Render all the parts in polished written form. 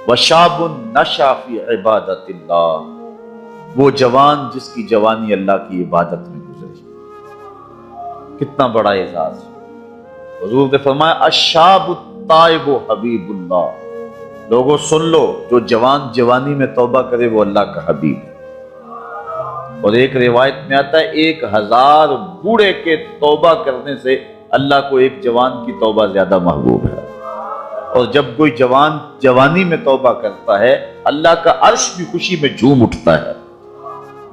وشاب نشأ فی عبادت اللہ، وہ جوان جس کی جوانی اللہ کی عبادت میں گزری۔ کتنا بڑا اعزاز! حضور نے فرمایا الشاب التائب حبیب اللہ، لوگوں سن لو، جو جوان جوانی میں توبہ کرے وہ اللہ کا حبیب ہے۔ اور ایک روایت میں آتا ہے 1000 بوڑھے کے توبہ کرنے سے اللہ کو ایک جوان کی توبہ زیادہ محبوب ہے۔ اور جب کوئی جوان جوانی میں توبہ کرتا ہے اللہ کا عرش بھی خوشی میں جھوم اٹھتا ہے۔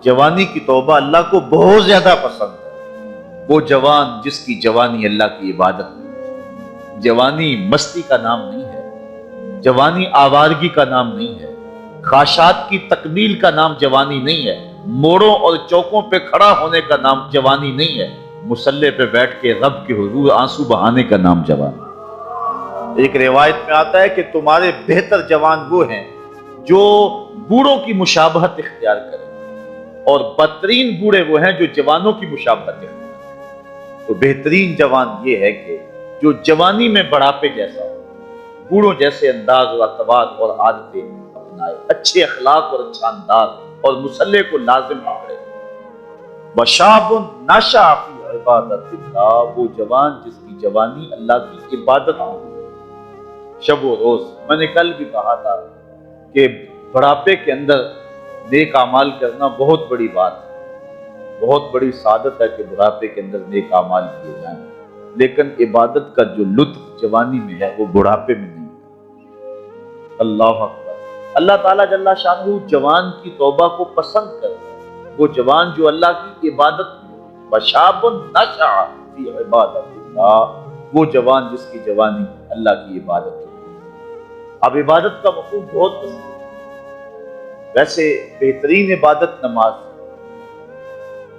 جوانی کی توبہ اللہ کو بہت زیادہ پسند ہے۔ وہ جوان جس کی جوانی اللہ کی عبادت میں، جوانی مستی کا نام نہیں ہے، جوانی آوارگی کا نام نہیں ہے، خواہشات کی تکمیل کا نام جوانی نہیں ہے، موڑوں اور چوکوں پہ کھڑا ہونے کا نام جوانی نہیں ہے، مصلی پہ بیٹھ کے رب کے حضور آنسو بہانے کا نام جوانی۔ ایک روایت میں آتا ہے کہ تمہارے بہتر جوان وہ ہیں جو بوڑھوں کی مشابہت اختیار کریں، اور بدترین بوڑھے وہ ہیں جو جوانوں کی مشابہت اختیار کریں۔ تو بہترین جوان یہ ہے کہ جو جوانی میں بڑھاپے جیسا ہو، بوڑھوں جیسے انداز اور اطوار اور عادتیں اپنائے، اچھے اخلاق اور اچھا انداز اور مصلی کو لازم پکڑے۔ وشاب نشأ فی عبادت اللہ، وہ جوان جس کی جوانی اللہ کی عبادت میں شب و روز۔ میں نے کل بھی کہا تھا کہ بڑھاپے کے اندر نیک اعمال کرنا بہت بڑی بات ہے، بہت بڑی سعادت ہے کہ بڑھاپے کے اندر نیک اعمال کیے جائیں، لیکن عبادت کا جو لطف جوانی میں ہے وہ بڑھاپے میں نہیں ہے۔ اللہ اکبر! اللہ تعالیٰ جل شانہ جوان کی توبہ کو پسند کرتا ہے، وہ جوان جو اللہ کی عبادت میں، وشاب نشأ فی عبادت اللہ، وہ جوان جس کی جوانی اللہ کی عبادت ہے۔ اب عبادت کا مفہوم بہت پسند ہے۔ ویسے بہترین عبادت نماز،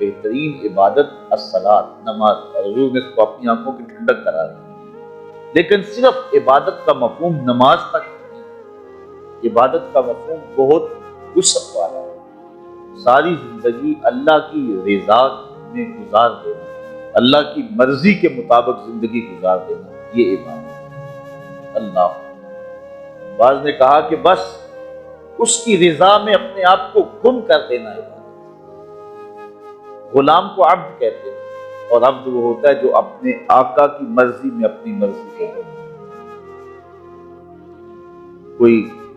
بہترین عبادت الصلاۃ، نماز، اور حضور نے اس کو اپنی آنکھوں کی ٹھنڈک قرار دیا۔ لیکن صرف عبادت کا مفہوم نماز تک نہیں، عبادت کا مفہوم بہت وسعت والا ہے۔ ساری زندگی اللہ کی رضا میں گزار دینا، اللہ کی مرضی کے مطابق زندگی گزار دینا، یہ عبادت ہے۔ اللہ! بعض نے کہا کہ بس اس کی رضا میں اپنے آپ کو گم کر دینا ہے۔ غلام کو عبد کہتے ہیں، اور عبد وہ ہوتا ہے جو اپنے آقا کی مرضی میں اپنی مرضی کو کرے۔ کوئی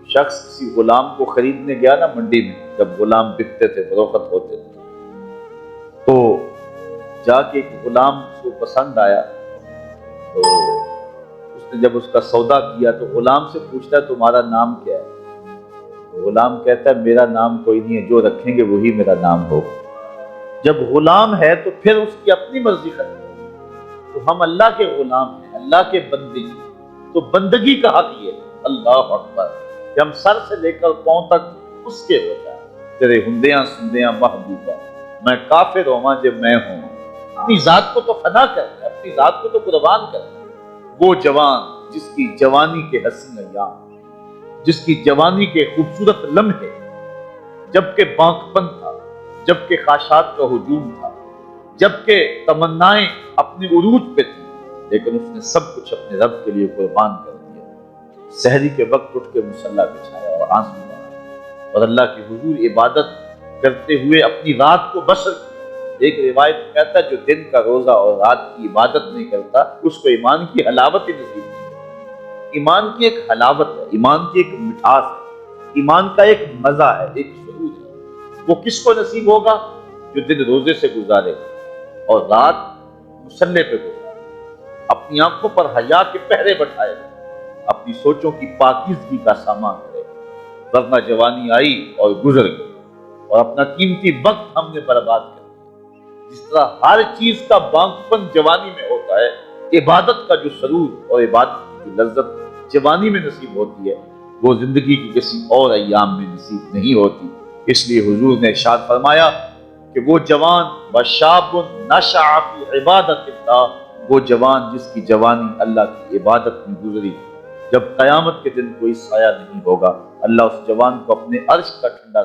شخص کسی غلام کو خریدنے گیا نا منڈی میں، جب غلام بکتے تھے، فروخت ہوتے تھے، تو جا کے ایک غلام کو پسند آیا، تو اس نے جب اس کا سودا کیا تو غلام سے پوچھتا ہے تمہارا نام کیا ہے؟ تو غلام کہتا ہے میرا نام کوئی نہیں ہے، جو رکھیں گے وہی میرا نام ہوگا۔ جب غلام ہے تو پھر اس کی اپنی مرضی ختم ہے۔ تو ہم اللہ کے غلام ہیں، اللہ کے بندے ہیں، تو بندگی کا حق یہ ہے، اللہ اکبر، کہ ہم سر سے لے کر پاؤں تک اس کے ہو جائیں۔ تیرے ہندیاں سندیاں محبوبہ، میں کافر ہوں جب میں ہوں۔ اپنی ذات کو تو فنا کرنا ہے، اپنی ذات کو تو قربان کرنا ہے۔ وہ جوان جس کی جوانی کے حسین ایام، جس کی جوانی کے خوبصورت لمحے، جبکہ بانکپن تھا، جبکہ خواہشات کا ہجوم تھا، جبکہ تمنائیں اپنے عروج پہ تھیں، لیکن اس نے سب کچھ اپنے رب کے لیے قربان کر دیا۔ سحری کے وقت اٹھ کے مصلی بچھایا اور آنسو بہائے، اور اللہ کی حضور عبادت کرتے ہوئے اپنی رات کو بسر کیا۔ ایک روایت کہتا ہے جو دن کا روزہ اور رات کی عبادت نہیں کرتا اس کو ایمان کی حلاوت ہی نصیب نہیں۔ ایمان کی ایک حلاوت ہے، ایمان کی ایک مٹھاس ہے، ایمان کا ایک مزہ ہے، ایک سرور ہے۔ وہ کس کو نصیب ہوگا؟ جو دن روزے سے گزارے گا اور رات مصلی پہ گزارے، اپنی آنکھوں پر حیا کے پہرے بٹھائے گا، اپنی سوچوں کی پاکیزگی کا سامان کرے گا۔ ورنہ جوانی آئی اور گزر گئی، اور اپنا قیمتی وقت ہم نے برباد کر دیا۔ جس طرح ہر چیز کا بانکپن جوانی میں ہوتا ہے، عبادت کا جو سرور اور عبادت کی جو لذت جوانی میں نصیب ہوتی ہے وہ زندگی کی کسی اور ایام میں نصیب نہیں ہوتی۔ اس لیے حضور نے ارشاد فرمایا کہ وہ جوان وشاب نشأ فی عبادت اللہ، وہ جوان جس کی جوانی اللہ کی عبادت میں گزری، جب قیامت کے دن کوئی سایہ نہیں ہوگا، اللہ اس جوان کو اپنے عرش کا ٹھنڈا